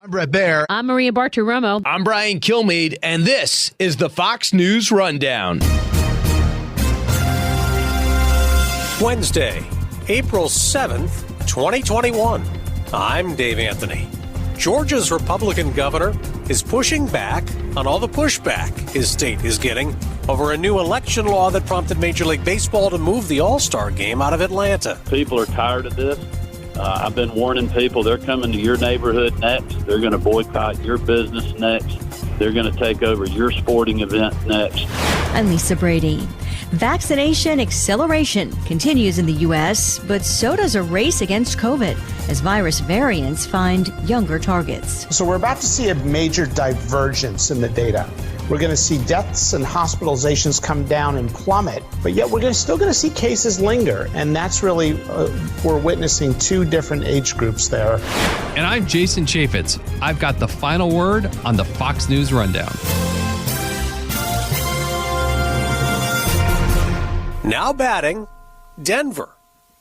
I'm Brett Baer. I'm Maria Bartiromo. I'm Brian Kilmeade, and this is the Fox News Rundown. Wednesday, April 7th, 2021. I'm Dave Anthony. Georgia's Republican governor is pushing back on all the pushback his state is getting over a new election law that prompted Major League Baseball to move the AllStar game out of Atlanta. People are tired of this. I've been warning people they're coming to your neighborhood next. They're going to boycott your business next. They're going to take over your sporting event next. I'm Lisa Brady. Vaccination acceleration continues in the U.S., but so does a race against COVID as virus variants find younger targets. So we're about to see a major divergence in the data. We're going to see deaths and hospitalizations come down and plummet, but yet we're still going to see cases linger. And that's really, we're witnessing two different age groups there. And I'm Jason Chaffetz. I've got the final word on the Fox News Rundown. Now batting, Denver,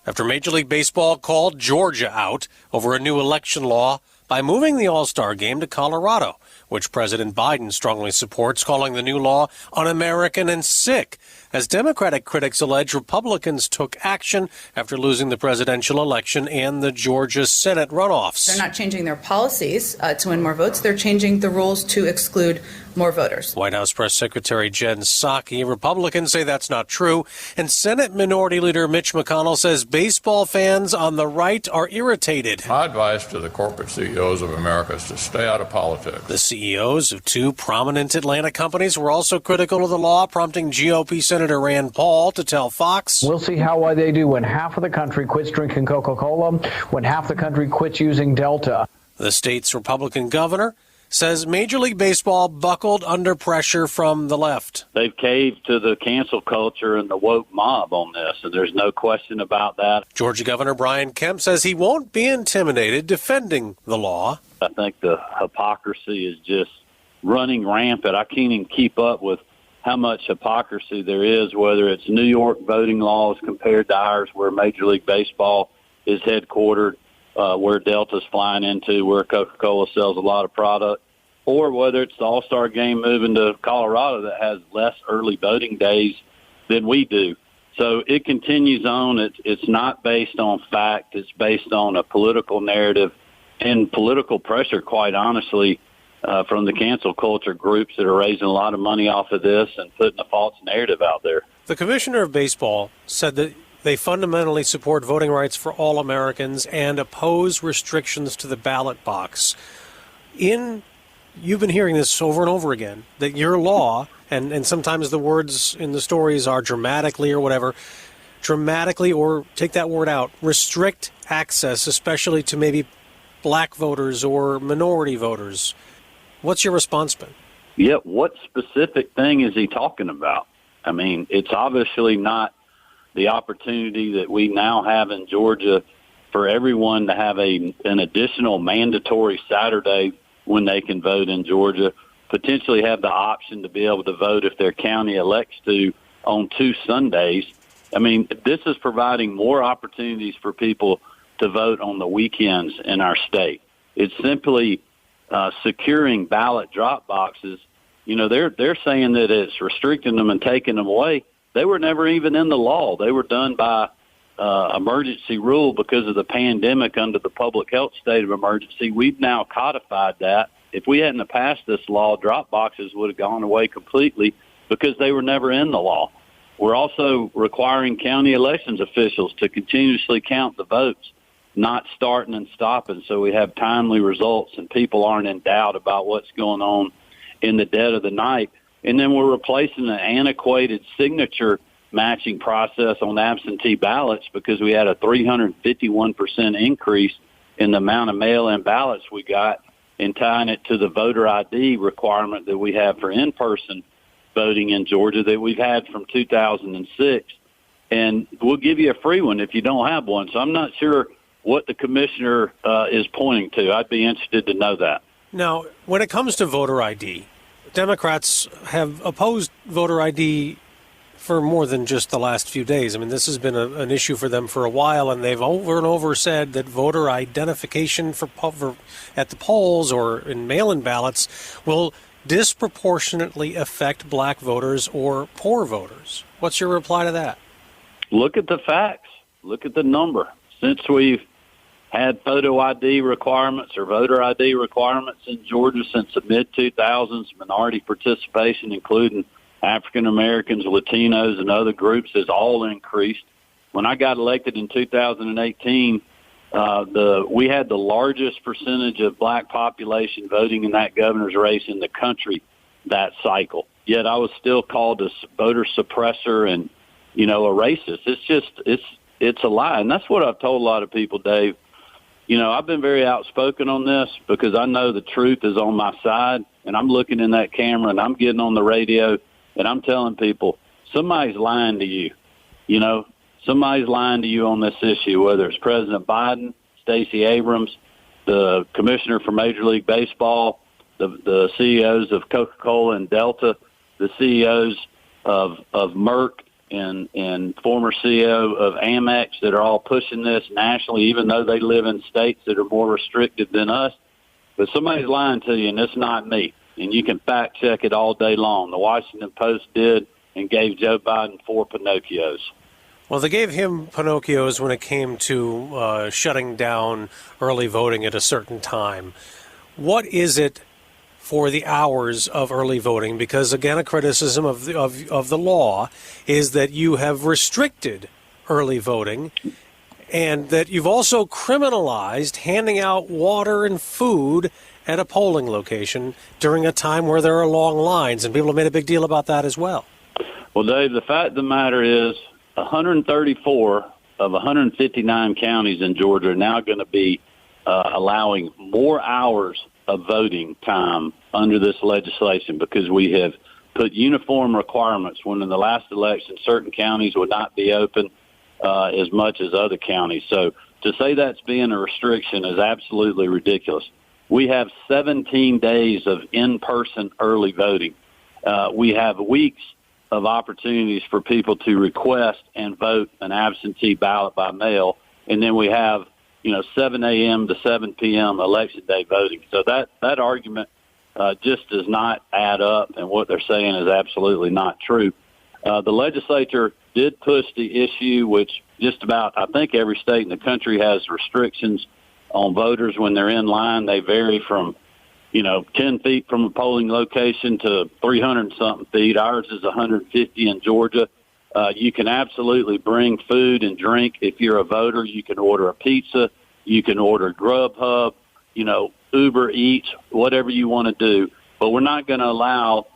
after Major League Baseball called Georgia out over a new election law by moving the All-Star game to Colorado, which President Biden strongly supports, calling the new law un-American and sick. As Democratic critics allege, Republicans took action after losing the presidential election and the Georgia Senate runoffs. They're not changing their policies to win more votes. They're changing the rules to exclude more voters. White House Press Secretary Jen Psaki, Republicans say that's not true. And Senate Minority Leader Mitch McConnell says baseball fans on the right are irritated. My advice to the corporate CEOs of America is to stay out of politics. The CEOs of two prominent Atlanta companies were also critical of the law, prompting GOP Senator Rand Paul to tell Fox, "We'll see how they do when half of the country quits drinking Coca-Cola, when half the country quits using Delta." The state's Republican governor says Major League Baseball buckled under pressure from the left. They've caved to the cancel culture and the woke mob on this, and there's no question about that. Georgia Governor Brian Kemp says he won't be intimidated defending the law. I think the hypocrisy is just running rampant. I can't even keep up with how much hypocrisy there is, whether it's New York voting laws compared to ours, where Major League Baseball is headquartered, where Delta's flying into, where Coca-Cola sells a lot of product, or whether it's the All-Star game moving to Colorado that has less early voting days than we do. So it continues on. It's not based on fact. It's based on a political narrative and political pressure, quite honestly, from the cancel culture groups that are raising a lot of money off of this and putting a false narrative out there. The commissioner of baseball said that they fundamentally support voting rights for all Americans and oppose restrictions to the ballot box. You've been hearing this over and over again, that your law, and sometimes the words in the stories are dramatically or whatever, dramatically, or take that word out, restrict access, especially to maybe black voters or minority voters. What's your response been? Yeah, what specific thing is he talking about? I mean, it's obviously not the opportunity that we now have in Georgia for everyone to have an additional mandatory Saturday when they can vote in Georgia, potentially have the option to be able to vote if their county elects to on 2 Sundays. I mean, this is providing more opportunities for people to vote on the weekends in our state. It's simply securing ballot drop boxes. You know, they're saying that it's restricting them and taking them away. They were never even in the law. They were done by emergency rule because of the pandemic under the public health state of emergency. We've now codified that. If we hadn't passed this law, drop boxes would have gone away completely because they were never in the law. We're also requiring county elections officials to continuously count the votes, not starting and stopping, so we have timely results and people aren't in doubt about what's going on in the dead of the night. And then we're replacing an antiquated signature matching process on absentee ballots because we had a 351% increase in the amount of mail-in ballots we got, and tying it to the voter ID requirement that we have for in-person voting in Georgia that we've had from 2006. And we'll give you a free one if you don't have one. So I'm not sure what the commissioner is pointing to. I'd be interested to know that. Now, when it comes to voter ID, Democrats have opposed voter ID for more than just the last few days. I mean, this has been an issue for them for a while, and they've over and over said that voter identification for at the polls or in mail-in ballots will disproportionately affect black voters or poor voters. What's your reply to that? Look at the facts. Look at the number. Since we've had photo ID requirements or voter ID requirements in Georgia since the mid-2000s, minority participation, including African Americans, Latinos, and other groups, has all increased. When I got elected in 2018, we had the largest percentage of black population voting in that governor's race in the country that cycle. Yet I was still called a voter suppressor and, a racist. It's a lie. And that's what I've told a lot of people, Dave. I've been very outspoken on this because I know the truth is on my side, and I'm looking in that camera and I'm getting on the radio and I'm telling people somebody's lying to you. Somebody's lying to you on this issue, whether it's President Biden, Stacey Abrams, the commissioner for Major League Baseball, the CEOs of Coca-Cola and Delta, the CEOs of Merck, and former CEO of Amex that are all pushing this nationally, even though they live in states that are more restricted than us. But somebody's lying to you, and it's not me. And you can fact check it all day long. The Washington Post did and gave Joe Biden 4 Pinocchios. Well, they gave him Pinocchios when it came to shutting down early voting at a certain time. What is it for the hours of early voting? Because, again, a criticism of the law is that you have restricted early voting and that you've also criminalized handing out water and food at a polling location during a time where there are long lines, and people have made a big deal about that as well. Well, Dave, the fact of the matter is 134 of 159 counties in Georgia are now going to be allowing more hours of voting time under this legislation because we have put uniform requirements when in the last election certain counties would not be open as much as other counties. So to say that's being a restriction is absolutely ridiculous. We have 17 days of in-person early voting. We have weeks of opportunities for people to request and vote an absentee ballot by mail, and then we have 7 a.m. to 7 p.m. election day voting. So that argument just does not add up, and what they're saying is absolutely not true. The legislature did push the issue, which just about, I think every state in the country has restrictions on voters when they're in line. They vary from, 10 feet from a polling location to 300-something feet. Ours is 150 in Georgia. You can absolutely bring food and drink if you're a voter. You can order a pizza. You can order Grubhub, Uber Eats, whatever you want to do. But we're not going to allow,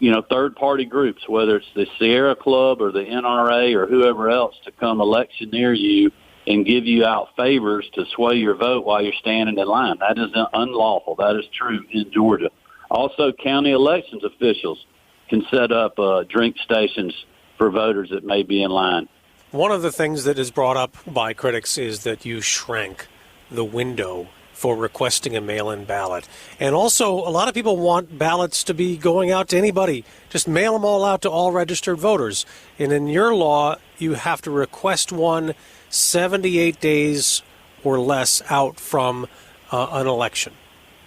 third-party groups, whether it's the Sierra Club or the NRA or whoever else, to come electioneer you and give you out favors to sway your vote while you're standing in line. That is unlawful. That is true in Georgia. Also, county elections officials can set up drink stations for voters that may be in line. One of the things that is brought up by critics is that you shrank the window for requesting a mail-in ballot. And also, a lot of people want ballots to be going out to anybody. Just mail them all out to all registered voters. And in your law, you have to request one 78 days or less out from an election.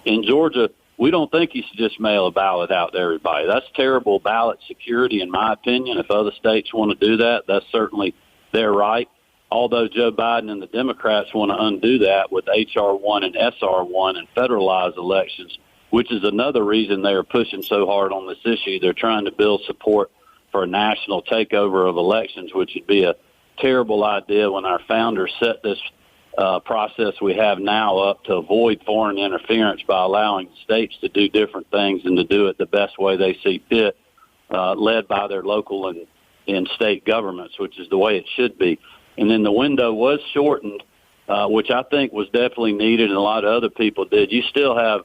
In Georgia, we don't think you should just mail a ballot out to everybody. That's terrible ballot security, in my opinion. If other states want to do that, that's certainly their right. Although Joe Biden and the Democrats want to undo that with H.R. 1 and S.R. 1 and federalize elections, which is another reason they are pushing so hard on this issue. They're trying to build support for a national takeover of elections, which would be a terrible idea when our founders set this process we have now up to avoid foreign interference by allowing states to do different things and to do it the best way they see fit, led by their local and state governments, which is the way it should be. And then the window was shortened, which I think was definitely needed, and a lot of other people did. You still have,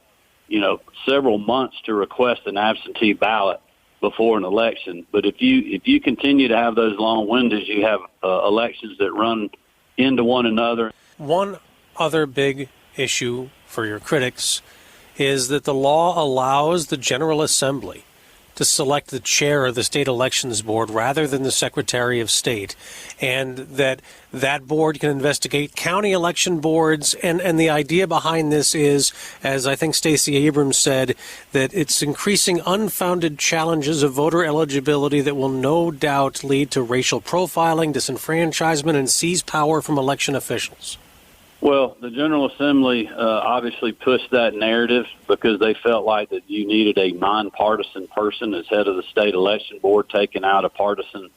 several months to request an absentee ballot before an election. But if you continue to have those long windows, you have elections that run into one another. One other big issue for your critics is that the law allows the General Assembly to to select the chair of the state elections board rather than the Secretary of State, and that board can investigate county election boards. And the idea behind this is, as I think Stacey Abrams said, that it's increasing unfounded challenges of voter eligibility that will no doubt lead to racial profiling, disenfranchisement, and seize power from election officials. Well, the General Assembly obviously pushed that narrative because they felt like that you needed a nonpartisan person as head of the state election board, taking out a partisan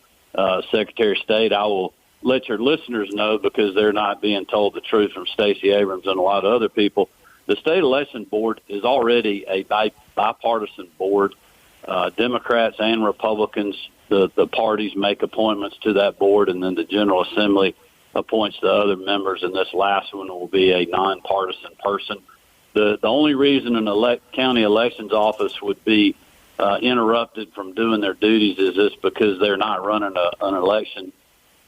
Secretary of State. I will let your listeners know, because they're not being told the truth from Stacey Abrams and a lot of other people. The state election board is already a bipartisan board. Democrats and Republicans, the parties make appointments to that board, and then the General Assembly appoints the other members, and this last one will be a nonpartisan person. The only reason an county elections office would be interrupted from doing their duties is this because they're not running an election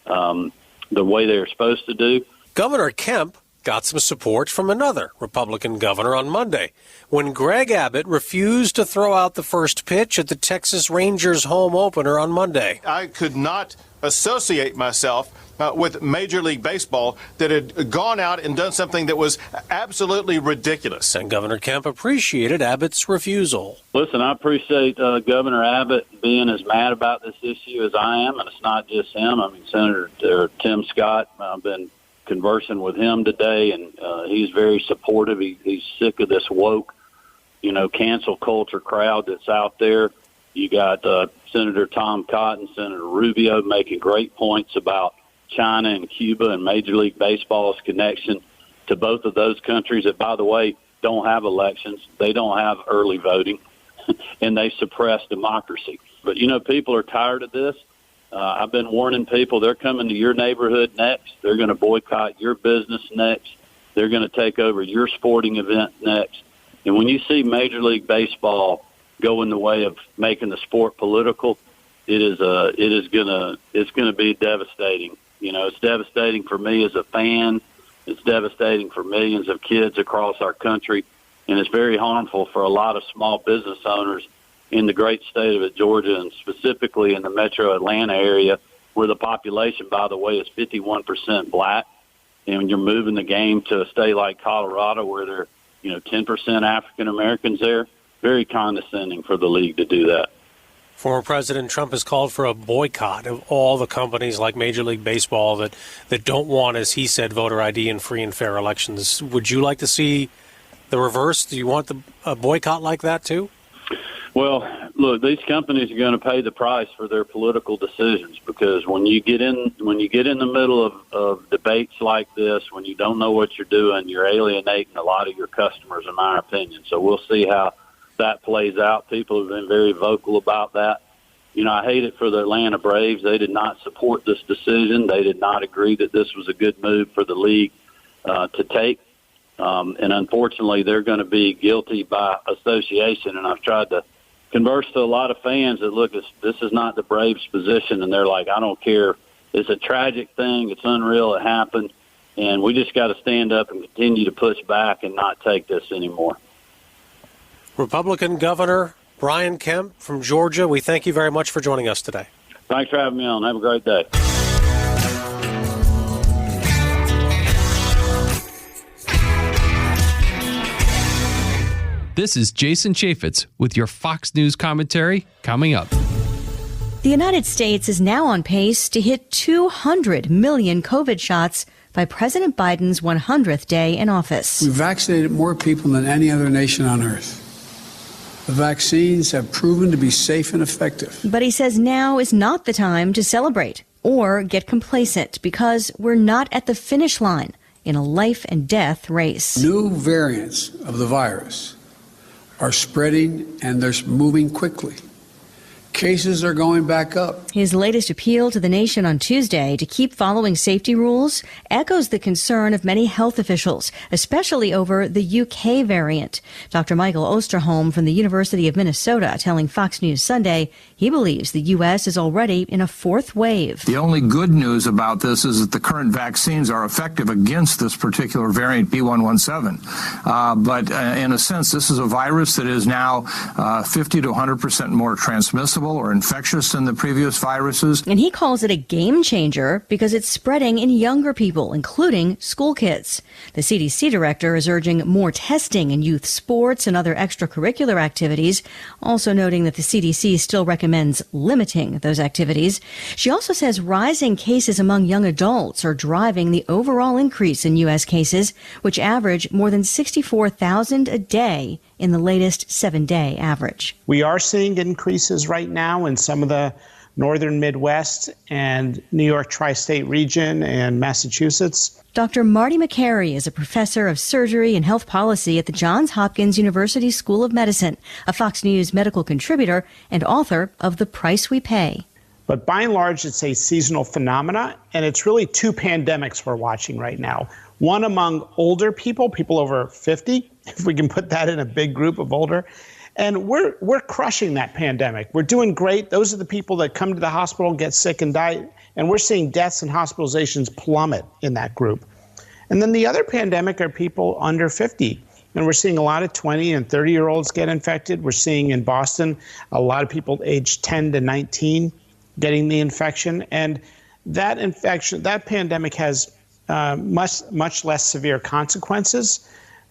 the way they're supposed to do. Governor Kemp got some support from another Republican governor on Monday when Greg Abbott refused to throw out the first pitch at the Texas Rangers home opener on Monday. I could not associate myself with Major League Baseball that had gone out and done something that was absolutely ridiculous. And Governor Kemp appreciated Abbott's refusal. Listen, I appreciate Governor Abbott being as mad about this issue as I am, and it's not just him. I mean, Senator Tim Scott, I've been conversing with him today, and he's very supportive. He's sick of this woke, cancel culture crowd that's out there. You got Senator Tom Cotton, Senator Rubio making great points about China and Cuba and Major League Baseball's connection to both of those countries that, by the way, don't have elections. They don't have early voting, and they suppress democracy. But, people are tired of this. I've been warning people they're coming to your neighborhood next. They're going to boycott your business next. They're going to take over your sporting event next. And when you see Major League Baseball go in the way of making the sport political, it's going to be devastating. It's devastating for me as a fan. It's devastating for millions of kids across our country, and it's very harmful for a lot of small business owners in the great state of Georgia, and specifically in the metro Atlanta area, where the population, by the way, is 51% black. And when you're moving the game to a state like Colorado, where there are 10% African Americans there, very condescending for the league to do that. Former President Trump has called for a boycott of all the companies like Major League Baseball that don't want, as he said, voter ID and free and fair elections. Would you like to see the reverse? Do you want a boycott like that too? Well, look, these companies are going to pay the price for their political decisions, because when you get in the middle of debates like this, when you don't know what you're doing, you're alienating a lot of your customers, in my opinion. So we'll see how that plays out. People have been very vocal about that. I hate it for the Atlanta Braves. They did not support this decision. They did not agree that this was a good move for the league to take. And unfortunately, they're going to be guilty by association. And I've tried to converse to a lot of fans that, look, this is not the Braves' position. And they're like, I don't care. It's a tragic thing. It's unreal. It happened. And we just got to stand up and continue to push back and not take this anymore. Republican Governor Brian Kemp from Georgia, we thank you very much for joining us today. Thanks for having me on. Have a great day. This is Jason Chaffetz with your Fox News commentary coming up. The United States is now on pace to hit 200 million COVID shots by President Biden's 100th day in office. We've vaccinated more people than any other nation on earth. The vaccines have proven to be safe and effective. But he says now is not the time to celebrate or get complacent, because we're not at the finish line in a life and death race. New variants of the virus are spreading, and they're moving quickly. Cases are going back up. His latest appeal to the nation on Tuesday to keep following safety rules echoes the concern of many health officials, especially over the UK variant. Dr. Michael Osterholm from the University of Minnesota telling Fox News Sunday he believes the U.S. is already in a fourth wave. The only good news about this is that the current vaccines are effective against this particular variant B117. But in a sense, this is a virus that is now 50 to 100% more transmissible or infectious than the previous viruses. And he calls it a game changer because it's spreading in younger people, including school kids. The CDC director is urging more testing in youth sports and other extracurricular activities, also noting that the CDC still recommends limiting those activities. She also says rising cases among young adults are driving the overall increase in U.S. cases, which average more than 64,000 a day in the latest 7-day average. We are seeing increases right now in some of the northern Midwest and New York tri-state region and Massachusetts. Dr. Marty Makary is a professor of surgery and health policy at the Johns Hopkins University School of Medicine, a Fox News medical contributor and author of The Price We Pay. But by and large, it's a seasonal phenomena, and it's really two pandemics we're watching right now. One among older people, people over 50, if we can put that in a big group of older. And we're crushing that pandemic. We're doing great. Those are the people that come to the hospital, get sick and die. And we're seeing deaths and hospitalizations plummet in that group. And then the other pandemic are people under 50. And we're seeing a lot of 20 and 30-year-olds get infected. We're seeing in Boston a lot of people aged 10 to 19 getting the infection. And that infection, that pandemic has much less severe consequences,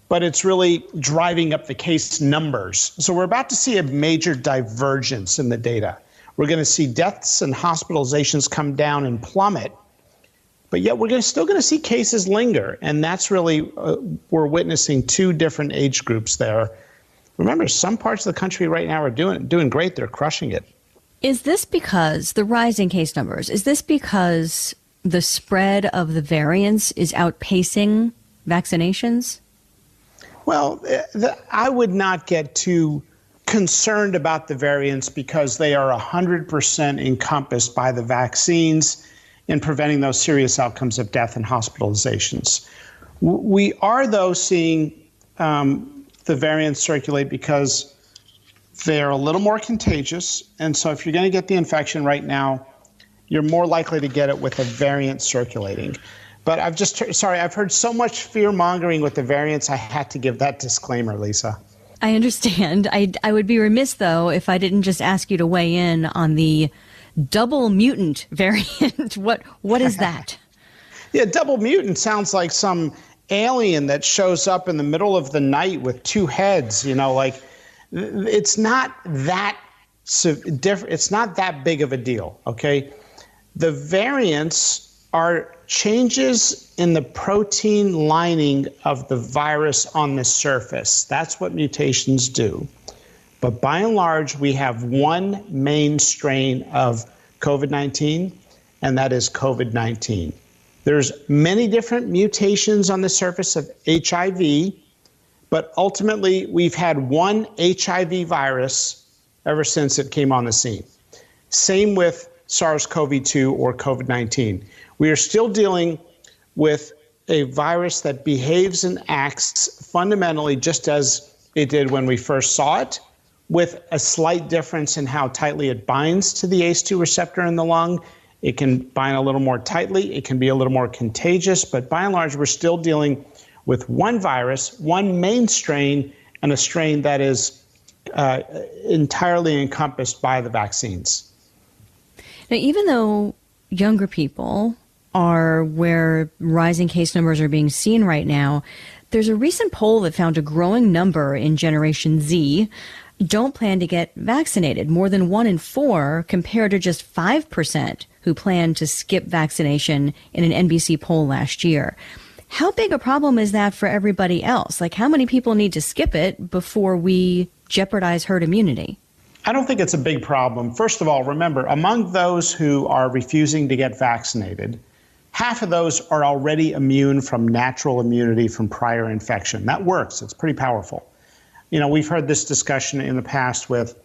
but it's really driving up the case numbers. So we're about to see a major divergence in the data. We're going to see deaths and hospitalizations come down and plummet, but yet we're still going to see cases linger. And that's really, we're witnessing two different age groups there. Remember, some parts of the country right now are doing great. They're crushing it. Is this because the rising case numbers, is this because the spread of the variants is outpacing vaccinations? Well, I would not get too concerned about the variants because they are 100% encompassed by the vaccines in preventing those serious outcomes of death and hospitalizations. We are, though, seeing the variants circulate because they're a little more contagious. And so if you're going to get the infection right now, you're more likely to get it with a variant circulating. But I've heard so much fear-mongering with the variants, I had to give that disclaimer, Lisa. I understand. I would be remiss, though, if I didn't just ask you to weigh in on the double mutant variant. What is that? Yeah, double mutant sounds like some alien that shows up in the middle of the night with two heads, like it's not that different. It's not that big of a deal, okay? The variants are changes in the protein lining of the virus on the surface. That's what mutations do. But by and large, we have one main strain of COVID-19, and that is COVID-19. There's many different mutations on the surface of HIV, but ultimately we've had one HIV virus ever since it came on the scene. Same with SARS-CoV-2 or COVID-19. We are still dealing with a virus that behaves and acts fundamentally just as it did when we first saw it, with a slight difference in how tightly it binds to the ACE2 receptor in the lung. It can bind a little more tightly. It can be a little more contagious. But by and large, we're still dealing with one virus, one main strain, and a strain that is entirely encompassed by the vaccines. Now, even though younger people are where rising case numbers are being seen right now, there's a recent poll that found a growing number in Generation Z don't plan to get vaccinated, more than 1 in 4 compared to just 5% who plan to skip vaccination in an NBC poll last year. How big a problem is that for everybody else? Like, how many people need to skip it before we jeopardize herd immunity? I don't think it's a big problem. First of all, remember, among those who are refusing to get vaccinated, half of those are already immune from natural immunity from prior infection. That works. It's pretty powerful. We've heard this discussion in the past with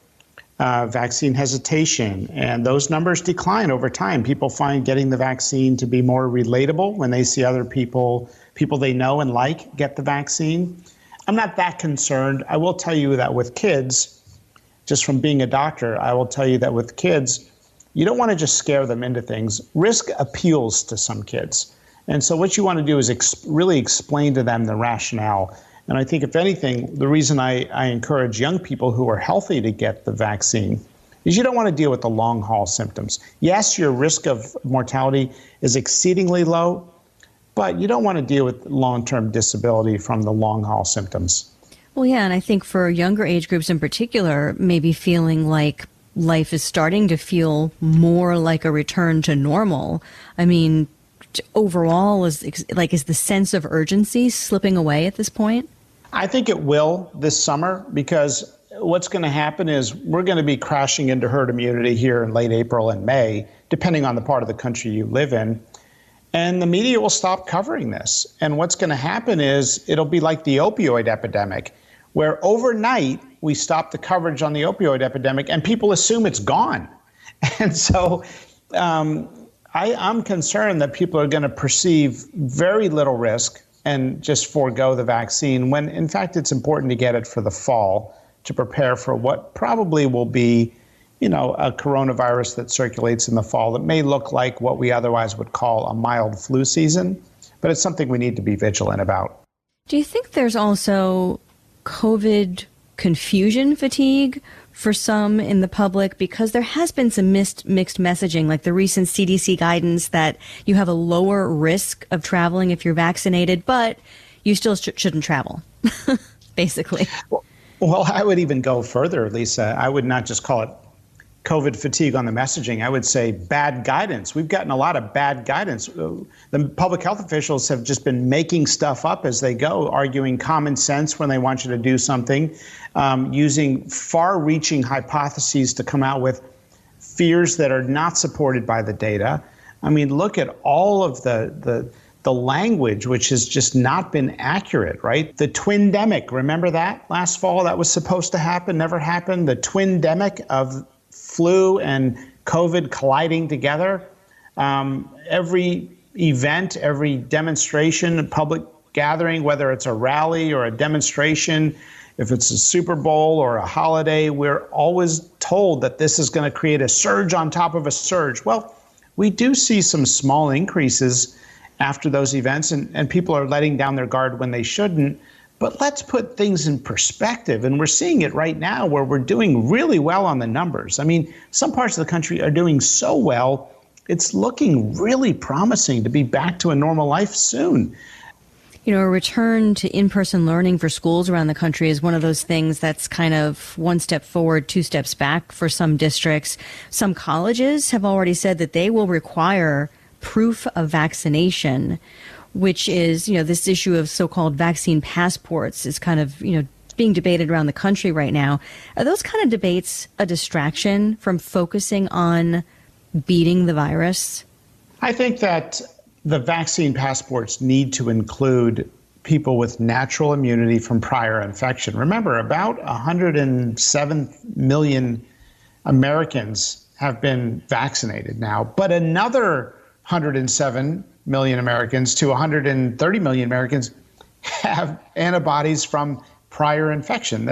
vaccine hesitation, and those numbers decline over time. People find getting the vaccine to be more relatable when they see other people they know and like get the vaccine. I'm not that concerned. I will tell you that with kids, just from being a doctor, I will tell you that with kids, you don't want to just scare them into things. Risk appeals to some kids. And so what you want to do is really explain to them the rationale. And I think, if anything, the reason I encourage young people who are healthy to get the vaccine is you don't want to deal with the long-haul symptoms. Yes, your risk of mortality is exceedingly low, but you don't want to deal with long-term disability from the long-haul symptoms. Well, yeah, and I think for younger age groups in particular, maybe feeling like life is starting to feel more like a return to normal. I mean, overall, is the sense of urgency slipping away at this point? I think it will this summer, because what's going to happen is we're going to be crashing into herd immunity here in late April and May, depending on the part of the country you live in. And the media will stop covering this. And what's going to happen is it'll be like the opioid epidemic, where overnight we stop the coverage on the opioid epidemic and people assume it's gone. And so I'm concerned that people are going to perceive very little risk and just forego the vaccine, when in fact it's important to get it for the fall to prepare for what probably will be, a coronavirus that circulates in the fall that may look like what we otherwise would call a mild flu season, but it's something we need to be vigilant about. Do you think there's also COVID confusion fatigue for some in the public? Because there has been some mixed messaging, like the recent CDC guidance that you have a lower risk of traveling if you're vaccinated, but you still shouldn't travel, basically. Well, I would even go further, Lisa. I would not just call it COVID fatigue on the messaging. I would say bad guidance. We've gotten a lot of bad guidance. The public health officials have just been making stuff up as they go, arguing common sense when they want you to do something, using far-reaching hypotheses to come out with fears that are not supported by the data. I mean, look at all of the language, which has just not been accurate, right? The twindemic, remember that last fall? That was supposed to happen, never happened. The twindemic of flu and COVID colliding together. Every event, every demonstration, public gathering, whether it's a rally or a demonstration, if it's a Super Bowl or a holiday, we're always told that this is going to create a surge on top of a surge. Well, we do see some small increases after those events, and people are letting down their guard when they shouldn't. But let's put things in perspective, and we're seeing it right now where we're doing really well on the numbers. I mean, some parts of the country are doing so well, it's looking really promising to be back to a normal life soon. A return to in-person learning for schools around the country is one of those things that's kind of one step forward, two steps back for some districts. Some colleges have already said that they will require proof of vaccination, which is, this issue of so-called vaccine passports is kind of, being debated around the country right now. Are those kind of debates a distraction from focusing on beating the virus? I think that the vaccine passports need to include people with natural immunity from prior infection. Remember, about 107 million Americans have been vaccinated now, but another 107 million Americans to 130 million Americans have antibodies from prior infection.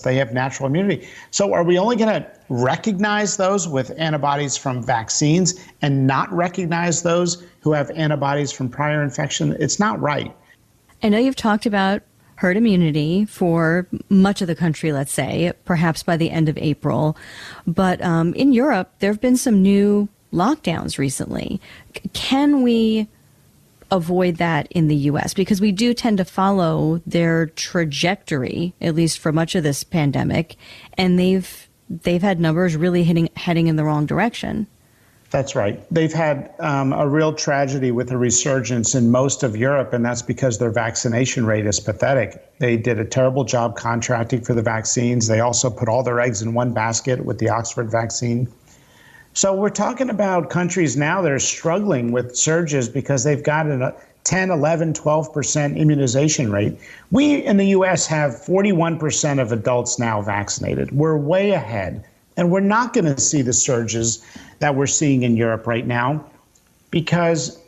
They have natural immunity. So are we only going to recognize those with antibodies from vaccines and not recognize those who have antibodies from prior infection? It's not right. I know you've talked about herd immunity for much of the country, let's say, perhaps by the end of April. But in Europe, there have been some new lockdowns recently. Can we avoid that in the U.S.? Because we do tend to follow their trajectory, at least for much of this pandemic, and they've had numbers really heading in the wrong direction. That's right. They've had a real tragedy with a resurgence in most of Europe, and that's because their vaccination rate is pathetic. They did a terrible job contracting for the vaccines. They also put all their eggs in one basket with the Oxford vaccine. So we're talking about countries now that are struggling with surges because they've got a 10, 11, 12% immunization rate. We in the U.S. have 41% of adults now vaccinated. We're way ahead. And we're not going to see the surges that we're seeing in Europe right now because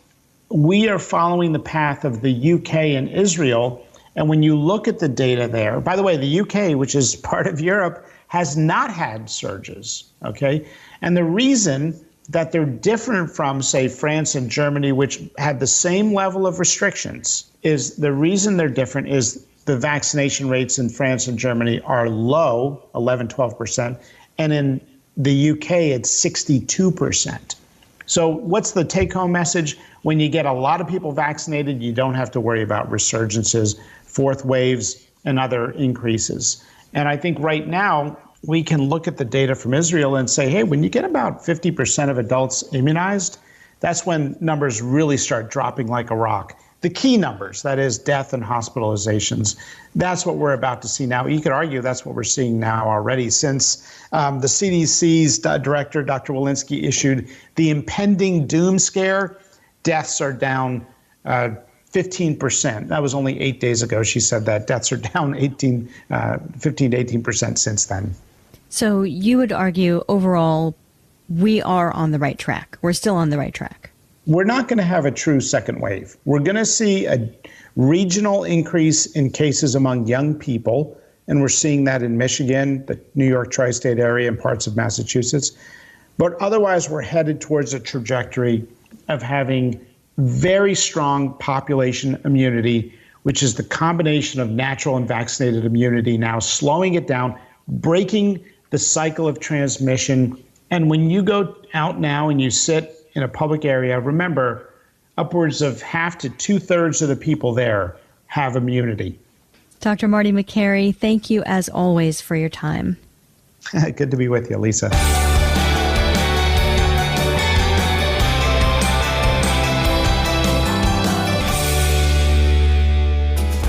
we are following the path of the UK and Israel. And when you look at the data there, by the way, the UK, which is part of Europe, has not had surges, okay? And the reason that they're different from, say, France and Germany, which had the same level of restrictions, is the reason they're different is the vaccination rates in France and Germany are low, 11, 12%, and in the UK, it's 62%. So what's the take-home message? When you get a lot of people vaccinated, you don't have to worry about resurgences, fourth waves, and other increases. And I think right now, we can look at the data from Israel and say, hey, when you get about 50% of adults immunized, that's when numbers really start dropping like a rock. The key numbers, that is death and hospitalizations, that's what we're about to see now. You could argue that's what we're seeing now already since the CDC's director, Dr. Walensky, issued the impending doom scare. Deaths are down 15%. That was only 8 days ago. She said that deaths are down 15 to 18% since then. So you would argue overall, we are on the right track. We're still on the right track. We're not going to have a true second wave. We're going to see a regional increase in cases among young people, and we're seeing that in Michigan, the New York tri-state area, and parts of Massachusetts. But otherwise, we're headed towards a trajectory of having very strong population immunity, which is the combination of natural and vaccinated immunity now slowing it down, breaking the cycle of transmission. And when you go out now and you sit in a public area, remember, upwards of half to 2/3 of the people there have immunity. Dr. Marty Makary, thank you as always for your time. Good to be with you, Lisa.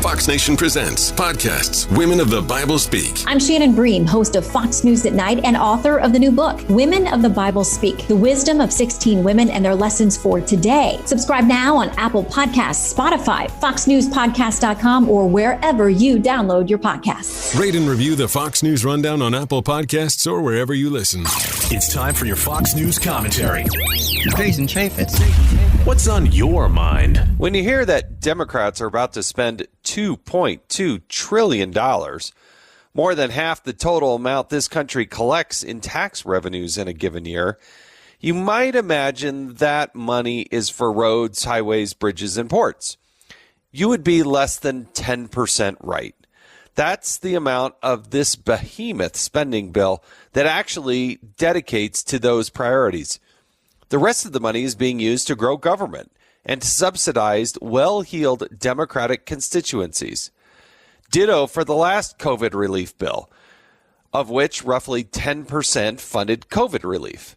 Fox Nation presents podcasts Women of the Bible Speak. I'm Shannon Bream, host of Fox News at Night and author of the new book, Women of the Bible Speak, the wisdom of 16 women and their lessons for today. Subscribe now on Apple Podcasts, Spotify, FoxNewsPodcast.com, or wherever you download your podcasts. Rate and review the Fox News Rundown on Apple Podcasts or wherever you listen. It's time for your Fox News commentary. Jason Chaffetz. What's on your mind? When you hear that Democrats are about to spend $2.2 trillion, more than half the total amount this country collects in tax revenues in a given year, you might imagine that money is for roads, highways, bridges, and ports. You would be less than 10% right. That's the amount of this behemoth spending bill that actually dedicates to those priorities. The rest of the money is being used to grow government and to subsidize well-heeled Democratic constituencies. Ditto for the last COVID relief bill, of which roughly 10% funded COVID relief.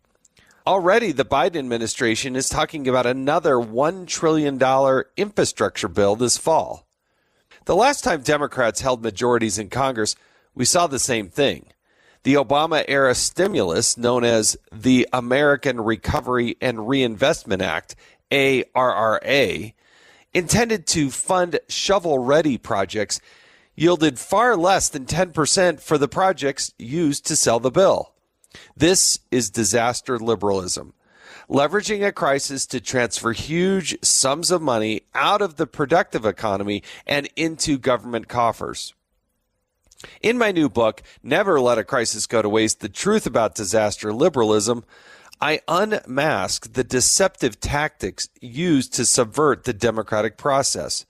Already, the Biden administration is talking about another $1 trillion infrastructure bill this fall. The last time Democrats held majorities in Congress, we saw the same thing. The Obama-era stimulus, known as the American Recovery and Reinvestment Act, ARRA, intended to fund shovel-ready projects, yielded far less than 10% for the projects used to sell the bill. This is disaster liberalism, leveraging a crisis to transfer huge sums of money out of the productive economy and into government coffers. In my new book, Never Let a Crisis Go to Waste, The Truth About Disaster Liberalism, I unmask the deceptive tactics used to subvert the democratic process.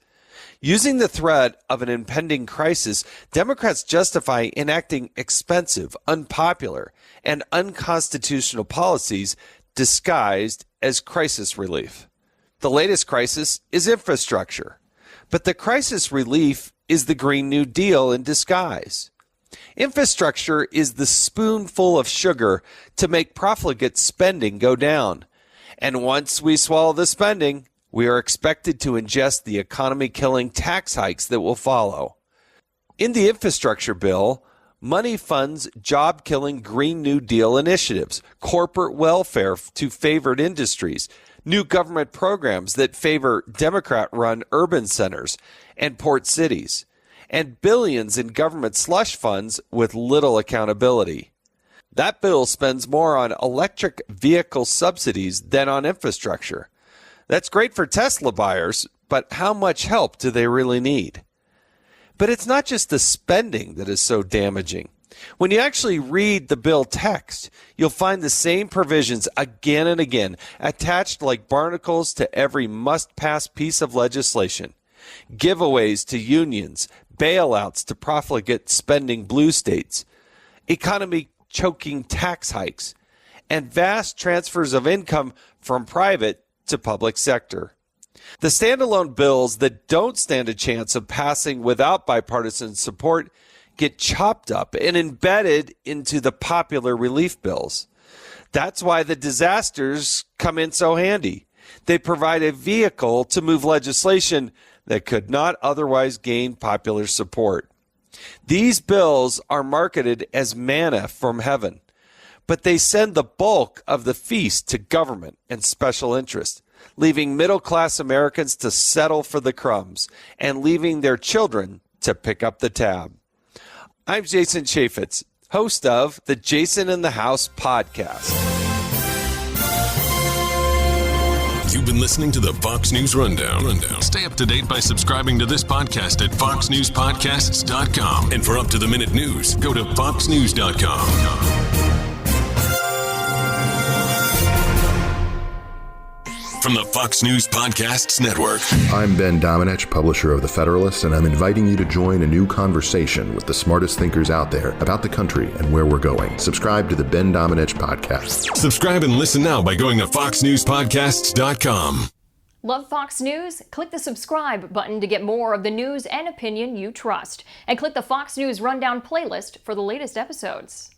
Using the threat of an impending crisis, Democrats justify enacting expensive, unpopular, and unconstitutional policies disguised as crisis relief. The latest crisis is infrastructure, but the crisis relief is the Green New Deal in disguise. Infrastructure is the spoonful of sugar to make profligate spending go down. And once we swallow the spending, we are expected to ingest the economy-killing tax hikes that will follow. In the infrastructure bill, money funds job-killing Green New Deal initiatives, corporate welfare to favored industries, new government programs that favor Democrat-run urban centers and port cities, and billions in government slush funds with little accountability. That bill spends more on electric vehicle subsidies than on infrastructure. That's great for Tesla buyers, but how much help do they really need? But it's not just the spending that is so damaging. When you actually read the bill text, you'll find the same provisions again and again attached like barnacles to every must-pass piece of legislation. Giveaways to unions, bailouts to profligate spending blue states, economy-choking tax hikes, and vast transfers of income from private to public sector. The standalone bills that don't stand a chance of passing without bipartisan support get chopped up and embedded into the popular relief bills. That's why the disasters come in so handy. They provide a vehicle to move legislation that could not otherwise gain popular support. These bills are marketed as manna from heaven, but they send the bulk of the feast to government and special interest, leaving middle-class Americans to settle for the crumbs and leaving their children to pick up the tab. I'm Jason Chaffetz, host of the Jason in the House podcast. You've been listening to the Fox News Rundown. Stay up to date by subscribing to this podcast at foxnewspodcasts.com. And for up-to-the-minute news, go to foxnews.com. From the Fox News Podcasts Network. I'm Ben Domenech, publisher of The Federalist, and I'm inviting you to join a new conversation with the smartest thinkers out there about the country and where we're going. Subscribe to the Ben Domenech Podcast. Subscribe and listen now by going to foxnewspodcasts.com. Love Fox News? Click the subscribe button to get more of the news and opinion you trust. And click the Fox News Rundown playlist for the latest episodes.